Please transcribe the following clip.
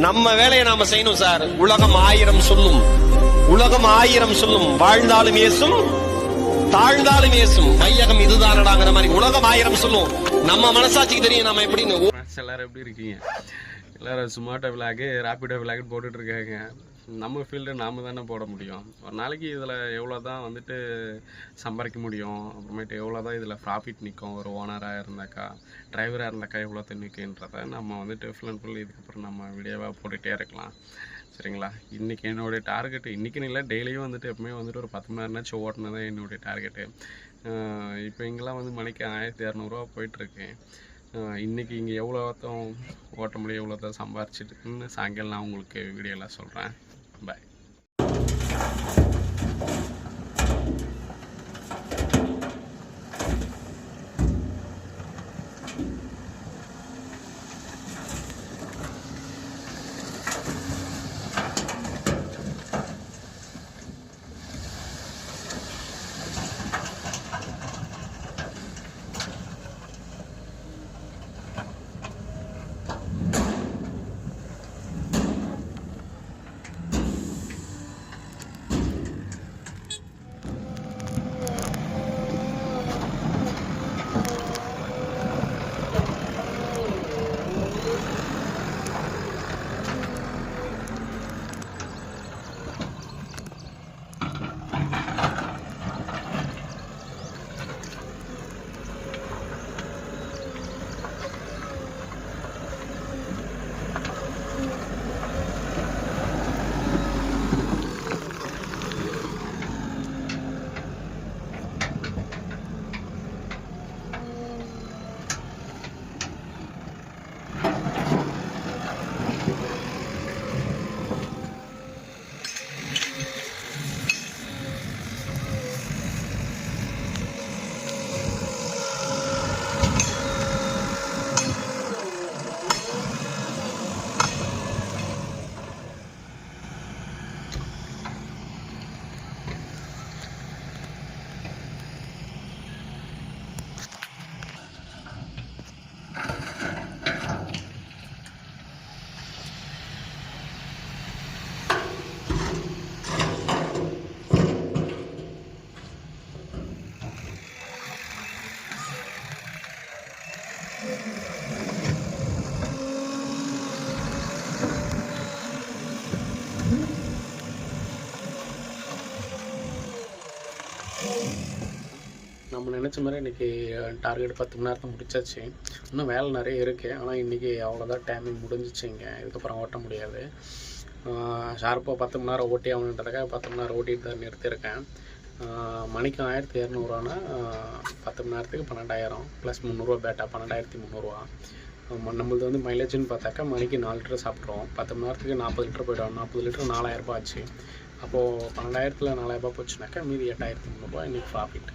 நம்ம வேலையை நாம செய்யணும் சார். உலகம் 1000 சொல்லும், உலகம் 1000 சொல்லும், வாழ்ந்தாலும் ஏசும் தாழ்ந்தாலும் ஏசும், மையகம் இதுதானடாங்கிற மாதிரி உலகம் 1000 சொல்லும். நம்ம மனசாட்சிக்கு தெரியும் நம்ம எப்படின்னு. எல்லாரும் எப்படி இருக்கீங்க? எல்லாரும் சுமாட்டோ விளாகு, ராபிடோ விளாகு போட்டுட்டு இருக்காங்க. நம்ம ஃபீல்டு நாம தானே போட முடியும். ஒரு நாளைக்கு இதில் எவ்வளோ தான் வந்துட்டு சம்பாதிக்க முடியும், அப்புறமேட்டு எவ்வளோ தான் இதில் ப்ராஃபிட் நிற்கும். ஒரு ஓனராக இருந்தாக்கா, டிரைவராக இருந்தாக்கா எவ்வளோ நிற்குன்றதை நம்ம வந்துட்டு ஃபுல் அண்ட் ஃபுல் இதுக்கப்புறம் நம்ம வீடியோவாக போட்டுகிட்டே இருக்கலாம். சரிங்களா? இன்றைக்கி என்னுடைய டார்கெட்டு, இன்றைக்கின்னு இல்லை டெய்லியும் வந்துட்டு எப்பவுமே வந்துட்டு ஒரு 10 மணி நேரம்னாச்சும் ஓட்டினது தான் என்னுடைய டார்கெட்டு. இப்போ இங்கெல்லாம் வந்து மணிக்கு 1200 போயிட்டுருக்கு. இன்றைக்கி இங்கே எவ்வளோ ஓட்ட முடியும், எவ்வளோ தான் சம்பாரிச்சிட்டுன்னு சாயங்காலம் நான் உங்களுக்கு வீடியோலாம் சொல்கிறேன். பாய். நம்ம நினச்ச மாதிரி இன்றைக்கி டார்கெட் 10 மணி நேரத்தை முடிச்சாச்சு. இன்னும் வேலை நிறைய இருக்குது. ஆனால் இன்றைக்கி அவ்வளோதான் டைமிங் முடிஞ்சிச்சிங்க. இதுக்கப்புறம் ஓட்ட முடியாது. ஷார்ப்பாக 10 மணி நேரம் ஓட்டி ஆகணுன்றதுக்காக 10 மணி நேரம் ஓட்டிகிட்டு தான் நிறுத்தியிருக்கேன். மணிக்கு 1200 10 மணி நேரத்துக்கு 12,000 ப்ளஸ் 300 பேட்டா 12,300. நம்மளது வந்து மைலேஜ்னு பார்த்தாக்கா மணிக்கு 4 லிட்டர் சாப்பிட்றோம். 10 மணி நேரத்துக்கு 40 லிட்டர் போய்டும். 40 லிட்டர் 4000 ரூபா ஆச்சு. அப்போது 12,000ல் 4000 போச்சுனாக்கா மீதி 8,300 இன்றைக்கி ப்ராஃபிட்.